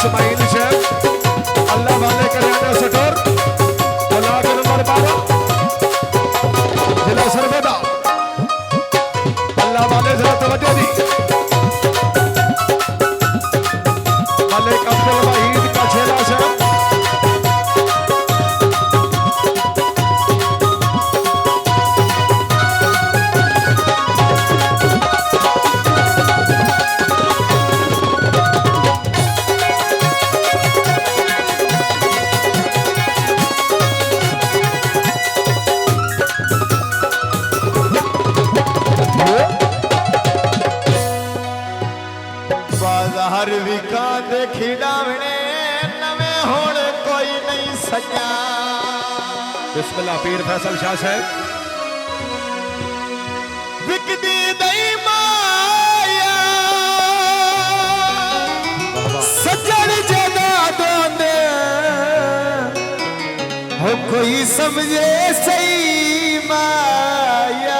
इस्माइल शेख अल्लाह वाले कल्याण सटोर block number 12 जिला सरगोदा अल्लाह वाले जरा तवज्जो दी मलिक अब्दुल वहीद का छेला शेख हर विका दे खिड़ावने नवे होण कोई नहीं सजा। बिस्मिल्लाह पीर फैसल शाह साहब विकदी दई माया सजन जदा दोंदे हो कोई समझे सही माया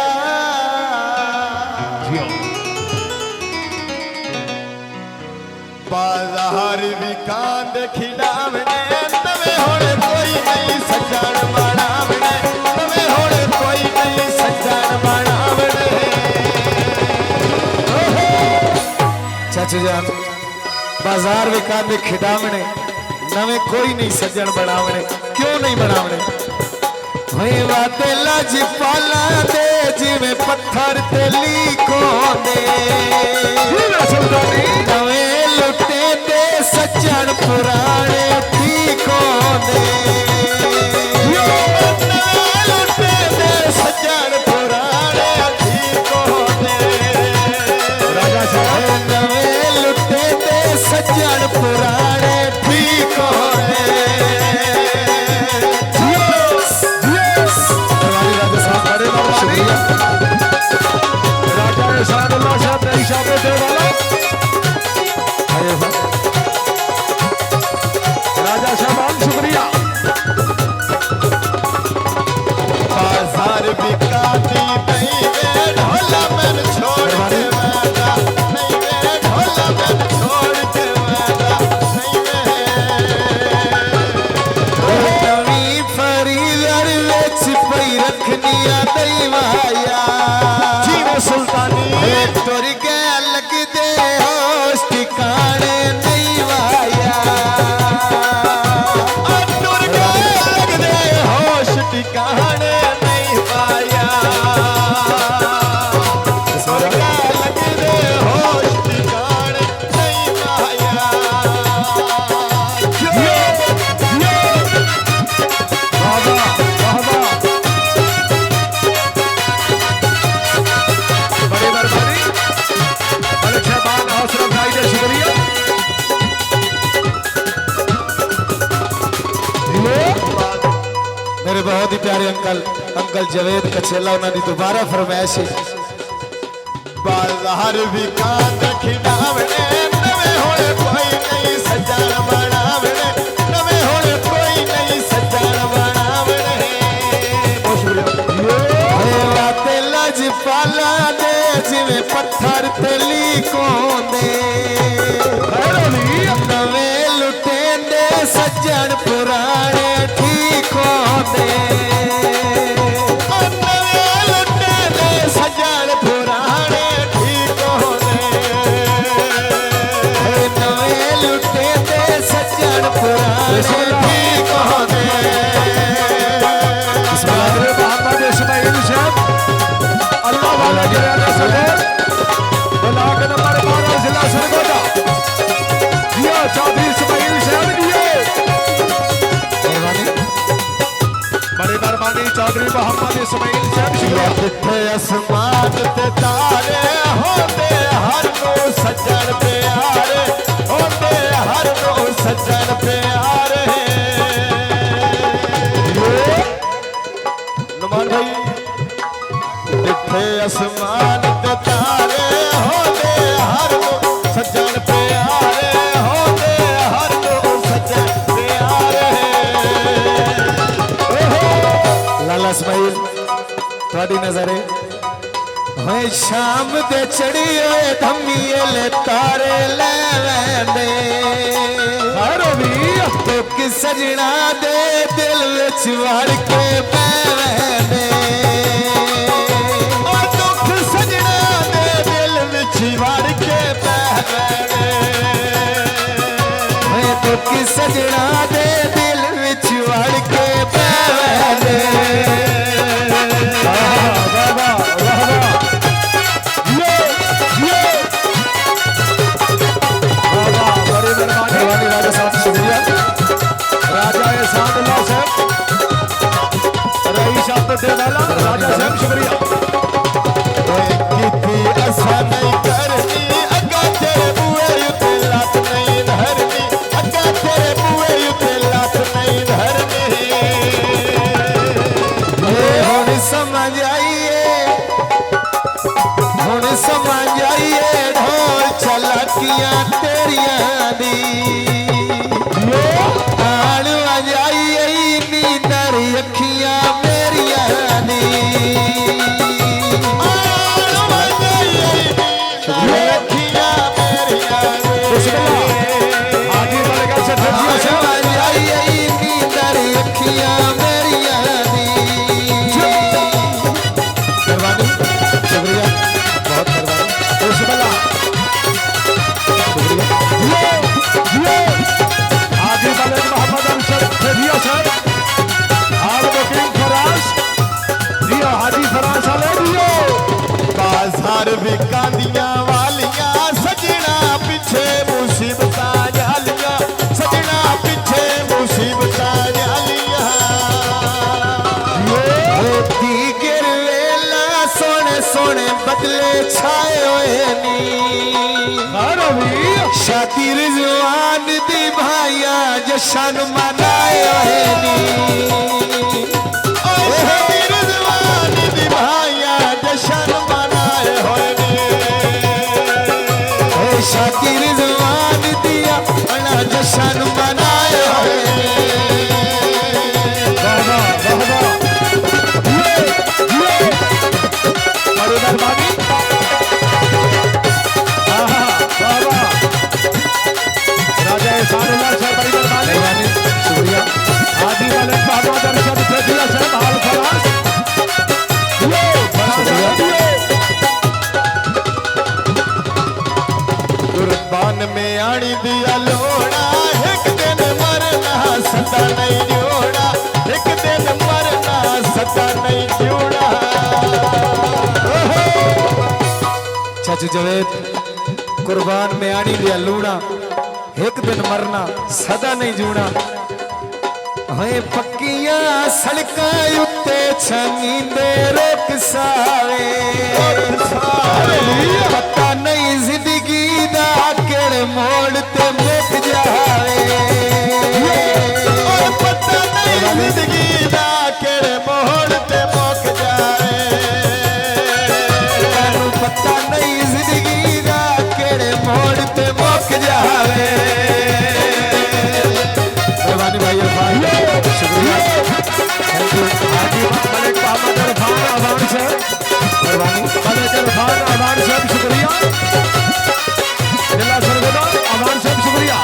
बाजार विकांद खिलावने तवे होड़े कोई नहीं सज्जन बनावने तवे होड़े कोई नहीं सज्जन बनावने। चाचा जान बाजार विकांद खिलावने नवे कोई नहीं सज्जन बनावने क्यों नहीं बनावने भाई वाते लाज पाला दे जिਵੇਂ पत्थर ते लीको दे नवे लुटे दे सज्जन पुराने ठीको दे लुटे दे सज्जन पुराने ठीको दे राजा साहब नवे लुटे दे सज्जन पुराने ठीको दे राजा साहब शुक्रिया बाजार बिकाती नहीं वे ढोला मन छोड़ के वादा नहीं वे ढोला मन छोड़ के वादा नहीं वे नवी फरीदर वेच पई रखनी आ दैवाया जीव सुल्तानी तोर के लग दे होश ठिकाने नहीं वाया तोर के लग दे होश ठिकाने नहीं पाया तोर के लग दे होश ठिकाने नहीं पाया बड़ी मेहरबानी मलिक शहबान हौसला भाई दे शुक्रिया मेरे बहुत ही प्यारे अंकल जवेद कछेला उन्होंने दोबारा फरमाइश बाजार विकांद खिड़ावने नवे होड़े कोई नहीं सज्जन बनावने नवे होड़े कोई नहीं सज्जन बनावने वाते लज पाला दे जिਵੇਂ पत्थर ते लीको दे नवे लुटे दे सज्जन पुराने ठीको दे नवे लुटे दे सज्जन पुराने ठीको दे नवे लुटे दे सज्जन पुराने ठीको दे मोहम्मद इस्माइल शेख अल्लाह वाला कल्याण सटोर ब्लॉक नंबर 12 जिला सरगोदा जिया चौधरी इस्माइल शेख दिए बड़ी मेहरबानी चौधरी मोहम्मद इस्माइल शेख शुक्रिया आसमान ते तारे होते हर को सज्जन प्यारे होते हर को सज्जन प्यारे नुमान भाई आसमान ते तारे होते हर को सज्जन प्यारे होते हर को सज्जन प्यारे लाला इस्माइल थोड़ी नजर है शाम दे चढ़ी होए धम्मीए ले तारे ले दुख सजना दे दिल विच वड़ के पैवे दुख सजना दे दिल विच वड़ के पैवे दुख सजना दे दिल विच वड़ के पैवे राजा एहसान अल्लाह साहब रईस साहब दे वाला राजा साहब शुक्रिया कितनी असा नहीं करनी अगा तेरे बुए उते लात नहीं धरनी अगा तेरे बुए उते लात नहीं धरनी हुण समझ आइए ढोल चलाकियां तेरियां दी आण वजाइए नींदर अखियां मेरियां दी विकांदियां वालियां सजना पिछे मुसीबतां जालियां सजना पिछे मुसीबतां जालियां होती गिर वेला सोने सोने बदले छाए होए नी शादी रिजवान दी भाइया जशन मनाए होए नी शादी रिजवान दी भाइया जशन मनाए होए शादी रिजवान दिया बड़ा जशन मनाए राजा एहसान अल्लाह साहब बड़ी मेहरबानी शुक्रिया आदि वाले बाबा दर्शन फेदिया साहब हाल फराज कुर्बान में आनी दिया लोड़ा एक दिन मरना सदा नहीं जोड़ा एक दिन मरना सदा नहीं जोड़ा चाचू जवेद कुर्बान में आनी दिया लोड़ा एक दिन मरना सदा नहीं जोड़ा है पक्कियां सड़कां उत्ते छमींदे रोक सावे पता नहीं जिंदगी दा केड़े मोड़ ते मुक जावे पता नहीं जिंदगी दा केड़े मोड़ ते मुक जावे पता नहीं जिंदगी दा केड़े मोड़ ते मुक जावे शुक्रिया हाजी मलिक मोहम्मद इरफान आवान साहब मेहरबानी मलिक इरफान आवान साहब शुक्रिया जिला सरगोदा आवान साहब शुक्रिया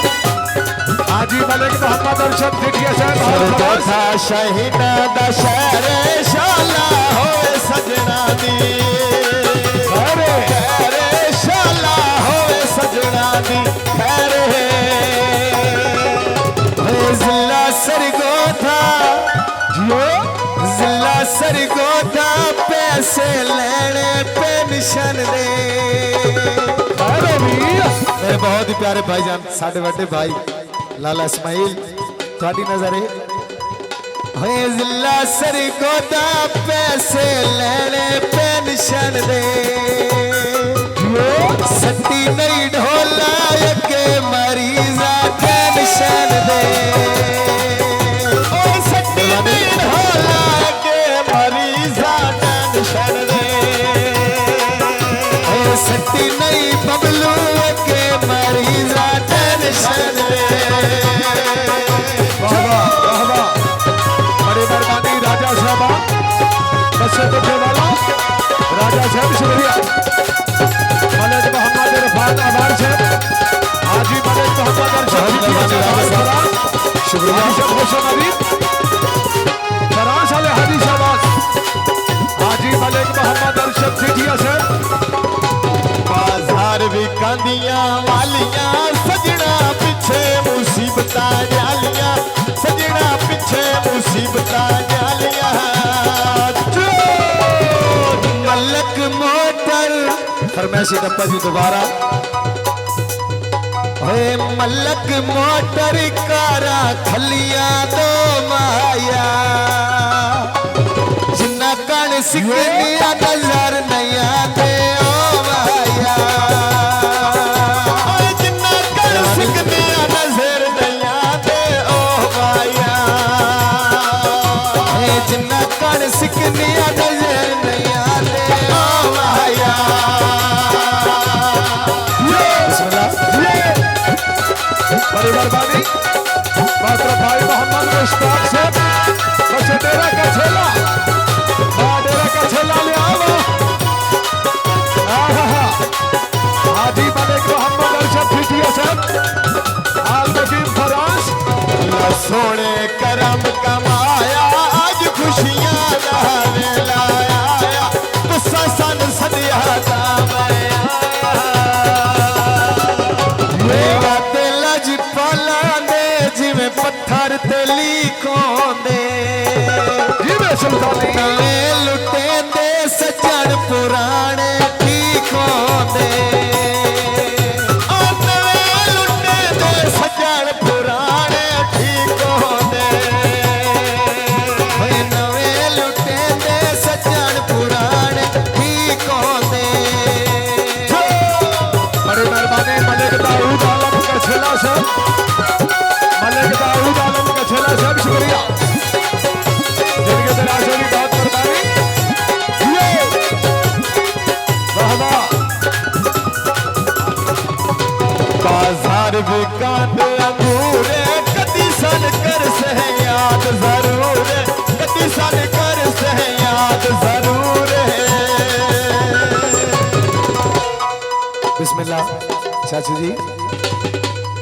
हाजी मलिक मोहम्मद अरशद फिकिया साहब था शहीदा दा शहर शाला होए सजना दी खैरे शाला होए सजना दी खैरे जिला सरगोदा जिला सरगोदा पैसे लेने पेंशन दे मेरे बहुत ही प्यारे भाईजान साढ़े बड़े भाई लाला इस्माइल थोड़ी नजर है जिला सरगोदा पैसे लेने पेंशन दे सट्टी नहीं ढोला के मरीजा पेंशन दे सट्टी नहीं ढोला के मरीजा पेंशन दे सट्टी नहीं बबलू के मरीजा पेंशन दे बड़ी मेहरबानी राजा साहब बस वाला राजा साहब शुक्रिया मलिक मोहम्मद इरफान आवान साहब हाजी मलिक मोहम्मद शुक्रिया। हाजी साहब खुश आमदीद। फराज वाले हाजी शाहबाज, हाजी मलिक मोहम्मद अरशद सिटिया से। बाजार विकांदियां वालियां सजना पिछे मुसीबतां जालियां, सजना पिछे मुसीबतां जालियां। मलक मोटर फरमाइशी डब्बा जी दोबारा। ओए मलक मोटर कारा खलियां दो माया, जिन्ना कण सिकनिया नजर नहीं आते ओ माया। ओए जिन्ना कण सिकनिया नजर नहीं आते ओ माया। ओए जिन्ना कण सिकनिया नजर नहीं आते ओ माया। बड़ी मेहरबानी मात्र भाई मोहम्मद मुश्ताक से। बच्चे डेरा का छेला, हाँ डेरा का छेला ले आओ। हाजी मलिक मोहम्मद अरशद सिटिया से। आल नकीम फराज सोने करम कमाया आज खुशियां दा वेला आया, गुस्सा सन सदिया दा मैं आया। दिल पाला दे जिवें पत्थर ते लीकोंदे, जिवें सुल्तानी नवे लुटे दे सज्जन पुराने ठीक होंदे। नवे लुटे दे सज्जन पुराने ठीक होंदे। नवे लुटे दे सज्जन पुराने ठीक होंदे। बड़ी मेहरबानी मलिक दाऊद आलम का छेला से। मलिक दाऊद आलम का छेला साहब शुक्रिया, जिनके दराजों की बहुत मेहरबानी। वाह वाह। बाजार विकांद अंगूर कदी सन कर से याद जरूर, कदी सन कर से याद जरूर। बिस्मिल्लाह चाचू जी।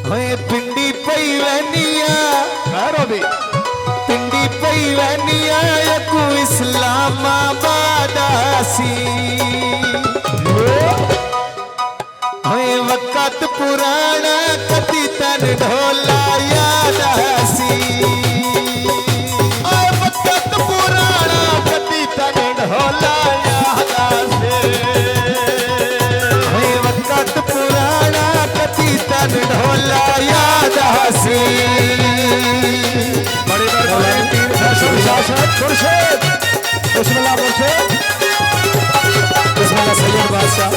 होए पिंडी पई वैनिया खैरो भी पिंडी पई वैनिया यकू इस्लामाबाद आसी। होए वक़्त पुराना कदी तन ढोला याद आसी। ओए वक़्त पुराना कदी तन ढोला याद आसी। ओए वक़्त पुराना कदी तन ढोला याद आसी। बड़ी मेहरबानी पीर फैसल शाह साहब खुर्शीद। बिस्मिल्लाह मुर्शिद। बिस्मिल्लाह सैयद बादशाह,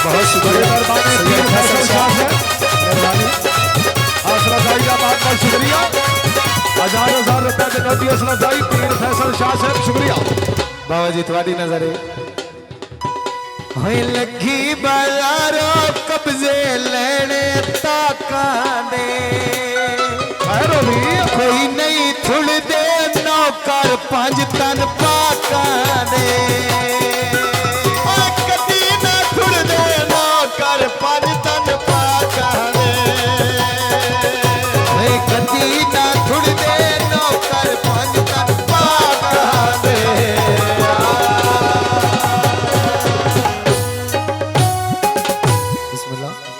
बहुत बड़ी शुक्रिया। मेहरबानी पीर फैसल शाह साहब, मेहरबानी। हौसला अफजाई का बहुत बहुत शुक्रिया। हजार रुपए की नोटी हौसला अफजाई पीर फैसल शाह साहब शुक्रिया। बाबा जी थोड़ी नजर है। लगी बाजारों कब्जे लेने ताका दे, खैरो भी कोई नहीं थुड़ दे नौकर पंज तन पाका दे। कदी ना थुड़ दे नौकर पंज तन पाका दे। कदी ना थुड़ दे नौकर पंज तन पाका दे।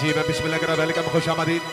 जी मैं बिस्मिल्लाह करा वेलकम खुश आमदीद।